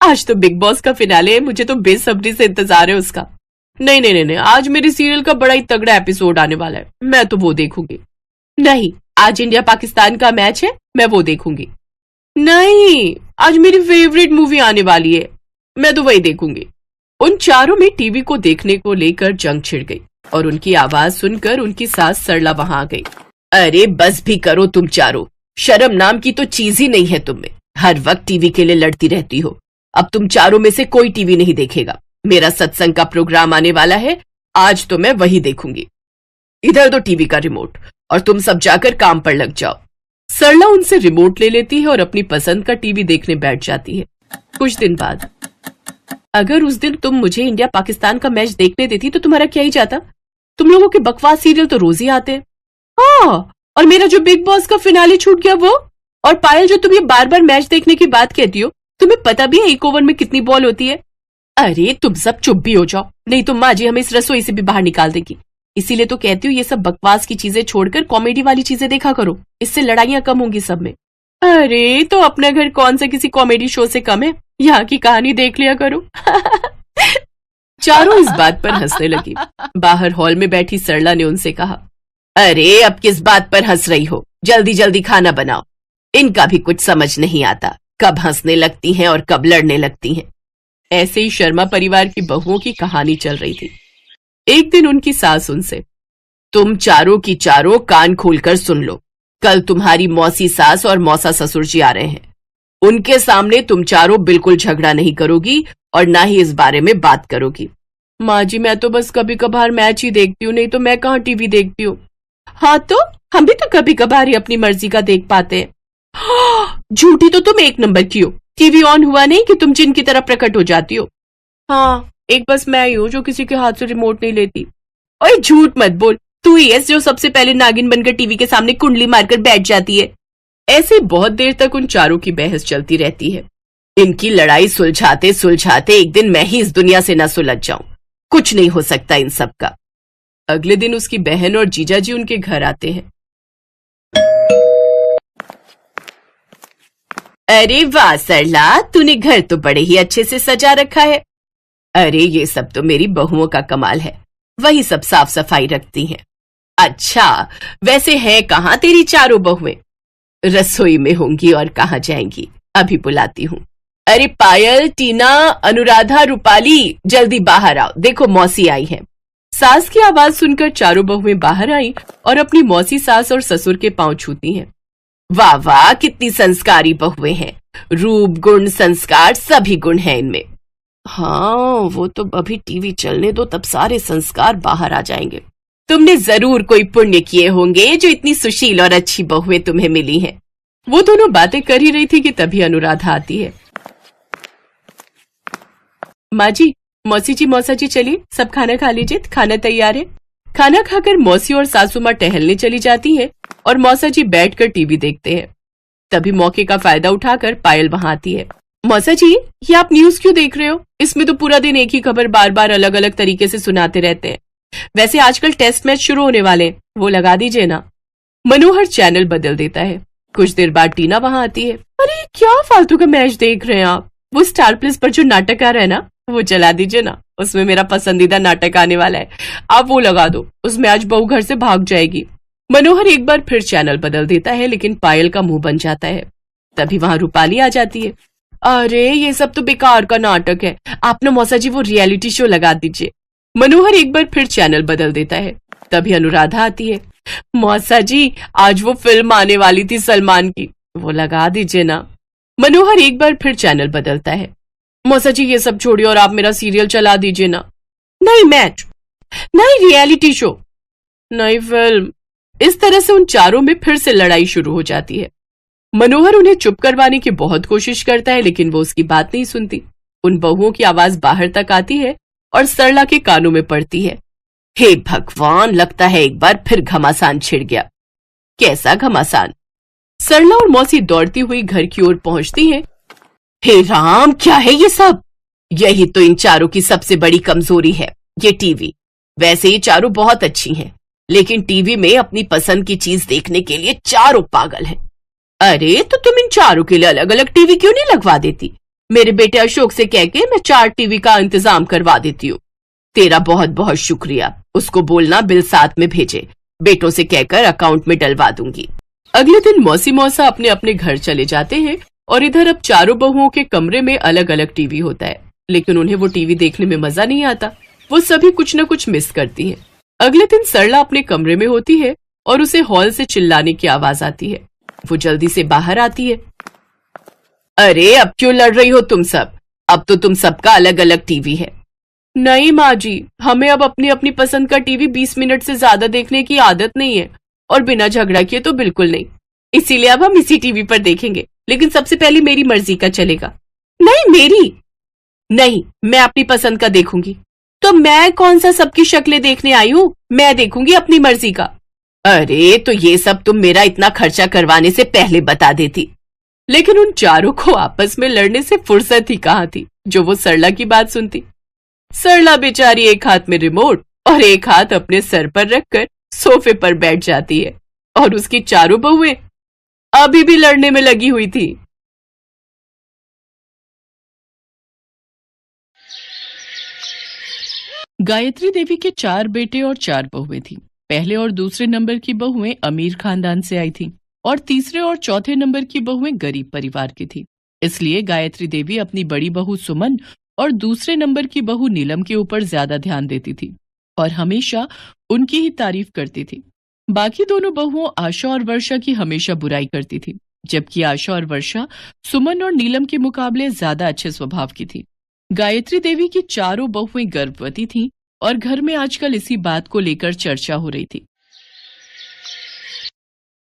आज तो big boss का फिनाले है, मुझे तो बेसब्री से इंतजार है उसका। नहीं नहीं नहीं, आज मेरे सीरियल का बड़ा ही तगड़ा एपिसोड आने वाला है, मैं तो वो देखूंगी। नहीं, आज इंडिया पाकिस्तान का मैच है, मैं वो देखूंगी। नहीं, आज मेरी फेवरेट मूवी आने वाली है, मैं तो वही देखूंगी। उन चारों में टीवी को देखने को लेकर जंग छिड़ गई और उनकी आवाज सुनकर उनकी सास सरला वहां आ गई। अरे बस भी करो तुम चारों, शर्म नाम की तो चीज ही नहीं है तुम में, हर वक्त टीवी के लिए लड़ती रहती हो। अब तुम चारों में से कोई टीवी नहीं देखेगा, मेरा सत्संग का प्रोग्राम आने वाला है, आज तो मैं वही देखूंगी। इधर दो टीवी का रिमोट और तुम सब जाकर काम पर लग जाओ। सरला उनसे रिमोट ले लेती है और अपनी पसंद का टीवी देखने बैठ जाती है। कुछ दिन बाद, अगर उस दिन तुम मुझे इंडिया पाकिस्तान का मैच देखने देती तो तुम्हारा क्या ही जाता, तुम लोगों के बकवास सीरियल तो रोज ही आते हैं। हाँ, और मेरा जो बिग बॉस का फिनाले छूट गया वो, और पायल जो तुम ये बार बार मैच देखने की बात कहती हो, तुम्हें पता भी है एक ओवर में कितनी बॉल होती है? अरे तुम सब चुप भी हो जाओ, नहीं तो माँ जी हमें इस रसोई से भी बाहर निकाल देगी। इसीलिए तो कहती हूँ ये सब बकवास की चीजें छोड़कर कॉमेडी वाली चीजें देखा करो, इससे लड़ाइयां कम होंगी सब में। अरे तो अपना घर कौन सा किसी कॉमेडी शो से कम है, यहाँ की कहानी देख लिया करो। चारों इस बात पर हंसने लगी। बाहर हॉल में बैठी सरला ने उनसे कहा, अरे अब किस बात पर हंस रही हो, जल्दी जल्दी खाना बनाओ। इनका भी कुछ समझ नहीं आता, कब हंसने लगती हैं और कब लड़ने लगती हैं। ऐसे ही शर्मा परिवार की बहुओं की कहानी चल रही थी। एक दिन उनकी सास उनसे, तुम चारों की चारों कान खोलकर सुन लो, कल तुम्हारी मौसी सास और मौसा ससुर जी आ रहे हैं। उनके सामने तुम चारों बिल्कुल झगड़ा नहीं करोगी और ना ही इस बारे में बात करोगी। माँ जी मैं तो बस कभी कभार मैच ही देखती हूँ, नहीं तो मैं कहाँ टीवी देखती हूँ। हाँ तो हम भी तो कभी कभार ही अपनी मर्जी का देख पाते हैं। झूठी तो तुम एक नंबर की हो, टीवी ऑन हुआ नहीं कि तुम जिन की तरह प्रकट हो जाती हो। हाँ, एक बस मैं ही हूँ जो किसी के हाथ से रिमोट नहीं लेती। ओए झूठ मत बोल, तू ही है जो सबसे पहले नागिन बनकर टीवी के सामने कुंडली मारकर बैठ जाती है। ऐसे बहुत देर तक उन चारों की बहस चलती रहती है। इनकी लड़ाई सुलझाते सुलझाते एक दिन मैं ही इस दुनिया से न सुलझ जाऊं, कुछ नहीं हो सकता इन सब का। अगले दिन उसकी बहन और जीजा जी उनके घर आते हैं। अरे वाह सरला, तूने घर तो बड़े ही अच्छे से सजा रखा है। अरे ये सब तो मेरी बहुओं का कमाल है, वही सब साफ सफाई रखती हैं। अच्छा, वैसे है कहाँ तेरी चारों बहुएं? रसोई में होंगी और कहाँ जाएंगी, अभी बुलाती हूँ। अरे पायल, टीना, अनुराधा, रूपाली, जल्दी बाहर आओ, देखो मौसी आई है। सास की आवाज सुनकर चारों बहुएं बाहर आई और अपनी मौसी सास और ससुर के पांव छूती हैं। वाह वाह, कितनी संस्कारी बहुएं हैं, रूप गुण संस्कार सभी गुण हैं इनमें। हाँ, वो तो अभी टीवी चलने दो, तब सारे संस्कार बाहर आ जाएंगे। तुमने जरूर कोई पुण्य किए होंगे जो इतनी सुशील और अच्छी बहुएं तुम्हें मिली हैं। वो दोनों बातें कर ही रही थी कि तभी अनुराधा आती है। माँ जी, मौसी जी, मौसा जी, चलिए सब खाना खा लीजिए, खाना तैयार है। खाना खाकर मौसी और सासू माँ टहलने चली जाती है और मौसा जी बैठकर टीवी देखते हैं। तभी मौके का फायदा उठाकर पायल वहां आती है। मौसा जी, ये आप न्यूज क्यों देख रहे हो? इसमें तो पूरा दिन एक ही खबर बार बार अलग अलग तरीके से सुनाते रहते हैं। वैसे आजकल टेस्ट मैच शुरू होने वाले हैं, वो लगा दीजिए ना। मनोहर चैनल बदल देता है। कुछ देर बाद टीना वहां आती है। अरे क्या फालतू का मैच देख रहे हैं आप? वो स्टार प्लस पर जो नाटक आ रहा है ना, वो चला दीजिए ना, उसमें मेरा पसंदीदा नाटक आने वाला है, आप वो लगा दो, उसमें आज बहू घर से भाग जाएगी। मनोहर एक बार फिर चैनल बदल देता है, लेकिन पायल का मुंह बन जाता है। तभी वहां रूपाली आ जाती है। अरे ये सब तो बेकार का नाटक है, आप ना मौसा जी वो रियलिटी शो लगा दीजिए। मनोहर एक बार फिर चैनल बदल देता है। तभी अनुराधा आती है। मौसा जी, आज वो फिल्म आने वाली थी सलमान की, वो लगा दीजिए ना। मनोहर एक बार फिर चैनल बदलता है। मौसा जी ये सब छोड़िए और आप मेरा सीरियल चला दीजिए ना। नहीं मैच, नहीं रियलिटी शो, नहीं फिल्म। इस तरह से उन चारों में फिर से लड़ाई शुरू हो जाती है। मनोहर उन्हें चुप करवाने की बहुत कोशिश करता है, लेकिन वो उसकी बात नहीं सुनती। उन बहुओं की आवाज बाहर तक आती है और सरला के कानों में पड़ती है। हे भगवान, लगता है एक बार फिर घमासान छिड़ गया। कैसा घमासान? सरला और मौसी दौड़ती हुई घर की ओर पहुंचती हैं। हे राम, क्या है ये सब? यही तो इन चारों की सबसे बड़ी कमजोरी है, ये टीवी। वैसे ये चारों बहुत अच्छी हैं, लेकिन टीवी में अपनी पसंद की चीज देखने के लिए चारों पागल हैं। अरे तो तुम इन चारों के लिए अलग अलग टीवी क्यों नहीं लगवा देती? मेरे बेटे अशोक से कह के मैं 4 टीवी का इंतजाम करवा देती हूँ। तेरा बहुत बहुत शुक्रिया। उसको बोलना बिल साथ में भेजे। बेटों से कहकर अकाउंट में डलवा दूंगी। अगले दिन मौसी मौसा अपने अपने घर चले जाते हैं और इधर अब चारों बहुओं के कमरे में अलग अलग टीवी होता है, लेकिन उन्हें वो टीवी देखने में मजा नहीं आता। वो सभी कुछ न कुछ मिस करती हैं। अगले दिन सरला अपने कमरे में होती है और उसे हॉल से चिल्लाने की आवाज आती है। वो जल्दी से बाहर आती है। अरे अब क्यों लड़ रही हो तुम सब? अब तो तुम सबका अलग अलग टीवी है। नहीं माँ जी, हमें अब अपनी अपनी पसंद का टीवी 20 मिनट से ज्यादा देखने की आदत नहीं है, और बिना झगड़ा किए तो बिल्कुल नहीं। इसीलिए अब हम इसी टीवी पर देखेंगे, लेकिन सबसे पहले मेरी मर्जी का चलेगा। नहीं मेरी नहीं, मैं अपनी पसंद का देखूंगी। तो मैं कौन सा सबकी शक्लें देखने आई हूँ? मैं देखूंगी अपनी मर्जी का। अरे तो ये सब तुम मेरा इतना खर्चा करवाने से पहले बता देती। लेकिन उन चारों को आपस में लड़ने से फुर्सत ही कहाँ थी जो वो सरला की बात सुनती। सरला बेचारी एक हाथ में रिमोट और एक हाथ अपने सर पर रखकर सोफे पर बैठ जाती है, और उसकी चारों बहुएं अभी भी लड़ने में लगी हुई थी। गायत्री देवी के 4 बेटे और 4 बहुएं थीं। पहले और दूसरे नंबर की बहुएं अमीर खानदान से आई थीं और तीसरे और चौथे नंबर की बहुएं गरीब परिवार की थीं। इसलिए गायत्री देवी अपनी बड़ी बहू सुमन और दूसरे नंबर की बहू नीलम के ऊपर ज्यादा ध्यान देती थी और हमेशा उनकी ही तारीफ करती थी। बाकी दोनों बहुओं आशा और वर्षा की हमेशा बुराई करती थी, जबकि आशा और वर्षा सुमन और नीलम के मुकाबले ज्यादा अच्छे स्वभाव की थी। गायत्री देवी की चारों बहुएं गर्भवती थीं और घर में आजकल इसी बात को लेकर चर्चा हो रही थी।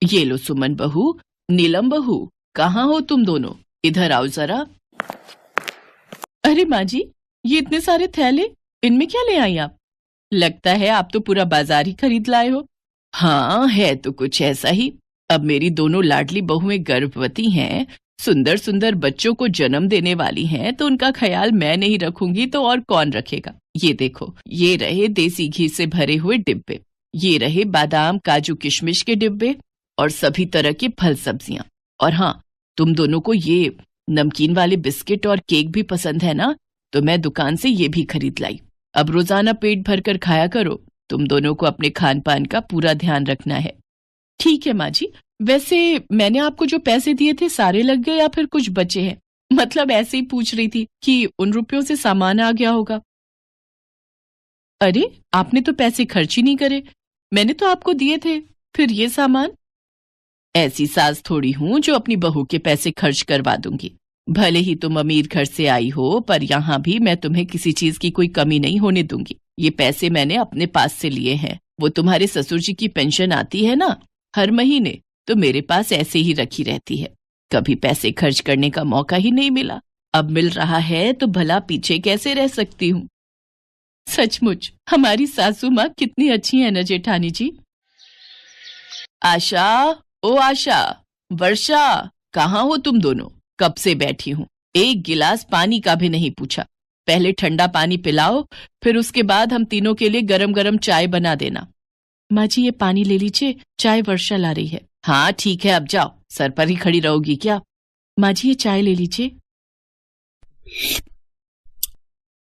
ये लो सुमन बहू, नीलम बहू, कहाँ हो तुम दोनों? इधर आओ जरा। अरे माँ जी, ये इतने सारे थैले, इनमें क्या ले आई आप? लगता है आप तो पूरा बाजार ही खरीद लाए हो। हाँ, है तो कुछ ऐसा ही। अब मेरी दोनों लाडली बहुएं गर्भवती हैं, सुंदर सुंदर बच्चों को जन्म देने वाली हैं, तो उनका ख्याल मैं नहीं रखूंगी तो और कौन रखेगा? ये देखो, ये रहे देसी घी से भरे हुए डिब्बे, ये रहे बादाम काजू किशमिश के डिब्बे और सभी तरह के फल सब्जियां। और हाँ, तुम दोनों को ये नमकीन वाले बिस्किट और केक भी पसंद है ना, तो मैं दुकान से ये भी खरीद लाई। अब रोजाना पेट भरकर खाया करो। तुम दोनों को अपने खान पान का पूरा ध्यान रखना है। ठीक है माँ जी। वैसे मैंने आपको जो पैसे दिए थे सारे लग गए या फिर कुछ बचे हैं? मतलब ऐसे ही पूछ रही थी कि उन रुपयों से सामान आ गया होगा। अरे आपने तो पैसे खर्च ही नहीं करे, मैंने तो आपको दिए थे, फिर ये सामान? ऐसी सास थोड़ी हूं जो अपनी बहू के पैसे खर्च करवा दूंगी। भले ही तुम अमीर घर से आई हो, पर यहाँ भी मैं तुम्हें किसी चीज की कोई कमी नहीं होने दूंगी। ये पैसे मैंने अपने पास से लिए हैं। वो तुम्हारे ससुर जी की पेंशन आती है ना हर महीने, तो मेरे पास ऐसे ही रखी रहती है। कभी पैसे खर्च करने का मौका ही नहीं मिला, अब मिल रहा है तो भला पीछे कैसे रह सकती हूँ। सचमुच हमारी सासू माँ कितनी अच्छी है ना जेठानी जी। आशा, ओ आशा, वर्षा, कहाँ हो तुम दोनों? कब से बैठी हूँ, एक गिलास पानी का भी नहीं पूछा। पहले ठंडा पानी पिलाओ, फिर उसके बाद हम तीनों के लिए गरम गरम चाय बना देना। माँ जी ये पानी ले लीजिए, चाय वर्षा ला रही है। हाँ ठीक है, अब जाओ, सर पर ही खड़ी रहोगी क्या? माँ जी ये चाय ले लीजिए।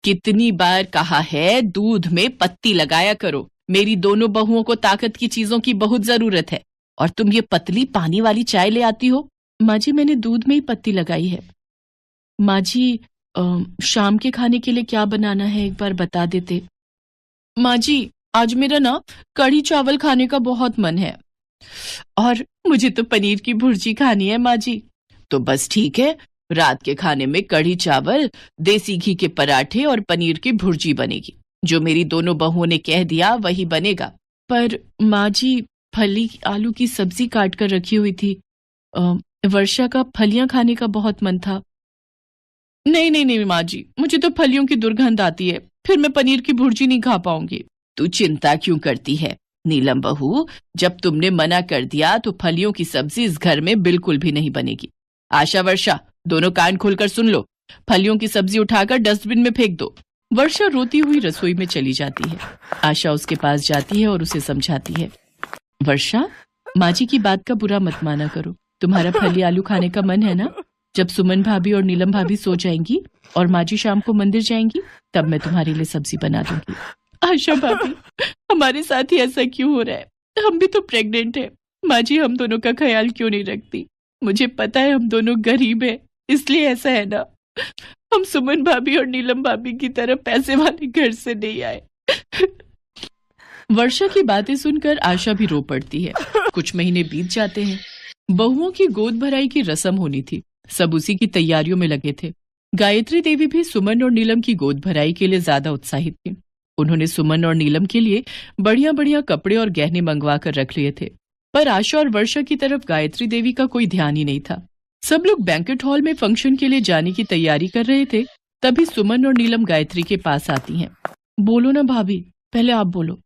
कितनी बार कहा है दूध में पत्ती लगाया करो। मेरी दोनों बहुओं को ताकत की चीजों की बहुत जरूरत है, और तुम ये पतली पानी वाली चाय ले आती हो। माँ जी मैंने दूध में ही पत्ती लगाई है। माँ जी शाम के खाने के लिए क्या बनाना है एक बार बता देते। माँ जी आज मेरा ना कढ़ी चावल खाने का बहुत मन है, और मुझे तो पनीर की भुर्जी खानी है माँ जी। तो बस ठीक है, रात के खाने में कढ़ी चावल, देसी घी के पराठे और पनीर की भुर्जी बनेगी। जो मेरी दोनों बहुओं ने कह दिया वही बनेगा। पर माँ जी फली आलू की सब्जी काट कर रखी हुई थी, वर्षा का फलियां खाने का बहुत मन था। नहीं नहीं नहीं माँ जी, मुझे तो फलियों की दुर्गंध आती है, फिर मैं पनीर की भुर्जी नहीं खा पाऊंगी। तू चिंता क्यों करती है नीलम बहू, जब तुमने मना कर दिया तो फलियों की सब्जी इस घर में बिल्कुल भी नहीं बनेगी। आशा वर्षा दोनों कान खोलकर सुन लो, फलियों की सब्जी उठाकर डस्टबिन में फेंक दो। वर्षा रोती हुई रसोई में चली जाती है। आशा उसके पास जाती है और उसे समझाती है। वर्षा, माँ जी की बात का बुरा मत माना करो, तुम्हारा फली आलू खाने का मन है ना, जब सुमन भाभी और नीलम भाभी सो जाएंगी और माँ जी शाम को मंदिर जाएंगी, तब मैं तुम्हारे लिए सब्जी बना दूंगी। आशा भाभी, हमारे साथ ही ऐसा क्यों हो रहा है? हम भी तो प्रेग्नेंट है। माँ जी हम दोनों का ख्याल क्यों नहीं रखती? मुझे पता है हम दोनों गरीब हैं, इसलिए ऐसा है ना। हम सुमन भाभी और नीलम भाभी की तरह पैसे वाले घर से नहीं आए। वर्षा की बातें सुनकर आशा भी रो पड़ती है। कुछ महीने बीत जाते हैं। बहुओं की गोद भराई की रस्म होनी थी। सब उसी की तैयारियों में लगे थे। गायत्री देवी भी सुमन और नीलम की गोद भराई के लिए ज्यादा उत्साहित थी। उन्होंने सुमन और नीलम के लिए बढ़िया बढ़िया कपड़े और गहने मंगवा कर रख लिए थे। पर आशा और वर्षा की तरफ गायत्री देवी का कोई ध्यान ही नहीं था। सब लोग बैंकेट हॉल में फंक्शन के लिए जाने की तैयारी कर रहे थे। तभी सुमन और नीलम गायत्री के पास आती हैं। बोलो ना भाभी, पहले आप बोलो।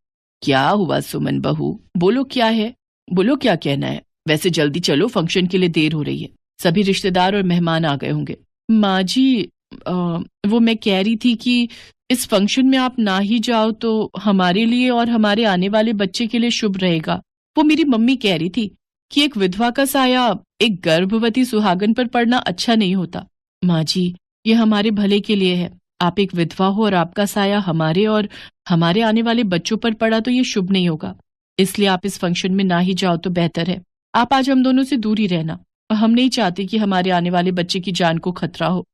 क्या हुआ सुमन बहू, बोलो क्या है, बोलो क्या कहना है। वैसे जल्दी चलो, फंक्शन के लिए देर हो रही है। सभी रिश्तेदार और मेहमान आ गए होंगे। माँ जी, वो मैं कह रही थी कि इस फंक्शन में आप ना ही जाओ तो हमारे लिए और हमारे आने वाले बच्चे के लिए शुभ रहेगा। वो मेरी मम्मी कह रही थी कि एक विधवा का साया एक गर्भवती सुहागन पर पड़ना अच्छा नहीं होता। माँ जी, ये हमारे भले के लिए है। आप एक विधवा हो और आपका साया हमारे और हमारे आने वाले बच्चों पर पड़ा तो ये शुभ नहीं होगा। इसलिए आप इस फंक्शन में ना ही जाओ तो बेहतर है। आप आज हम दोनों से दूर ही रहना। हम नहीं चाहते कि हमारे आने वाले बच्चे की जान को खतरा हो।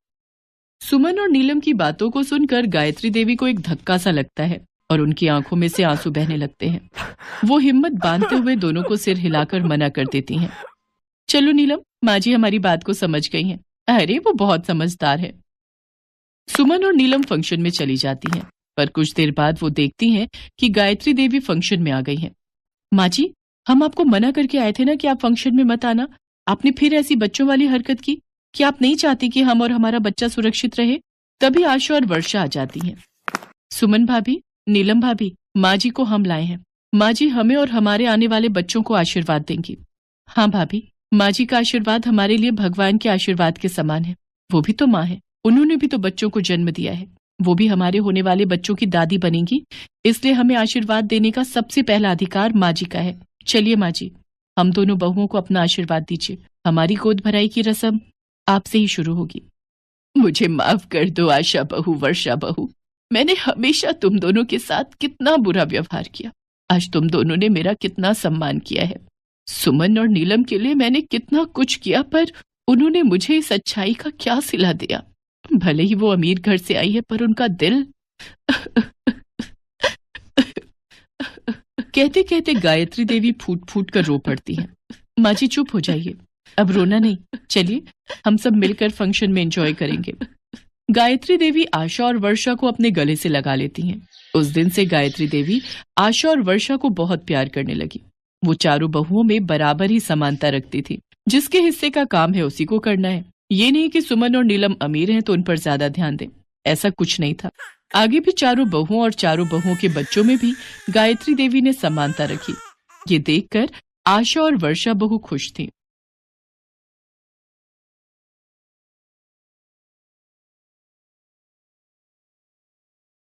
सुमन और नीलम की बातों को सुनकर गायत्री देवी को एक धक्का सा लगता है और उनकी आंखों में से आंसू बहने लगते हैं। वो हिम्मत बांधते हुए दोनों को सिर हिलाकर मना कर देती हैं। चलो नीलम, माँ जी हमारी बात को समझ गई हैं। अरे वो बहुत समझदार है। सुमन और नीलम फंक्शन में चली जाती हैं, पर कुछ देर बाद वो देखती हैं कि गायत्री देवी फंक्शन में आ गई हैं। माँ जी, हम आपको मना करके आए थे ना कि आप फंक्शन में मत आना। आपने फिर ऐसी बच्चों वाली हरकत की कि आप नहीं चाहती कि हम और हमारा बच्चा सुरक्षित रहे। तभी आशा और वर्षा आ जाती हैं। सुमन भाभी, नीलम भाभी, माँ जी को हम लाए हैं। माँ जी हमें और हमारे आने वाले बच्चों को आशीर्वाद देंगी। हाँ भाभी, माँ जी का आशीर्वाद हमारे लिए भगवान के आशीर्वाद के समान है। वो भी तो माँ है, उन्होंने भी तो बच्चों को जन्म दिया है। वो भी हमारे होने वाले बच्चों की दादी बनेंगी, इसलिए हमें आशीर्वाद देने का सबसे पहला अधिकार माँ जी का है। चलिए माँ जी, हम दोनों बहुओं को अपना आशीर्वाद दीजिए। हमारी गोद भराई की रस्म आपसे ही शुरू होगी। मुझे माफ कर दो आशा बहू, वर्षा बहू। मैंने हमेशा तुम दोनों के साथ कितना बुरा व्यवहार किया। आज तुम दोनों ने मेरा कितना सम्मान किया है। सुमन और नीलम के लिए मैंने कितना कुछ किया, पर उन्होंने मुझे इस अच्छाई का क्या सिला दिया। भले ही वो अमीर घर से आई है, पर उनका दिल। कहते कहते गायत्री देवी फूट फूट कर रो पड़ती है। माँ जी चुप हो जाइए, अब रोना नहीं। चलिए हम सब मिलकर फंक्शन में एंजॉय करेंगे। गायत्री देवी आशा और वर्षा को अपने गले से लगा लेती हैं। उस दिन से गायत्री देवी आशा और वर्षा को बहुत प्यार करने लगी। वो चारों बहुओं में बराबर ही समानता रखती थी। जिसके हिस्से का काम है उसी को करना है। ये नहीं कि सुमन और नीलम अमीर हैं तो उन पर ज्यादा ध्यान दें, ऐसा कुछ नहीं था। आगे भी चारों बहुओं और चारों बहुओं के बच्चों में भी गायत्री देवी ने समानता रखी। ये देखकर आशा और वर्षा बहु खुश थी।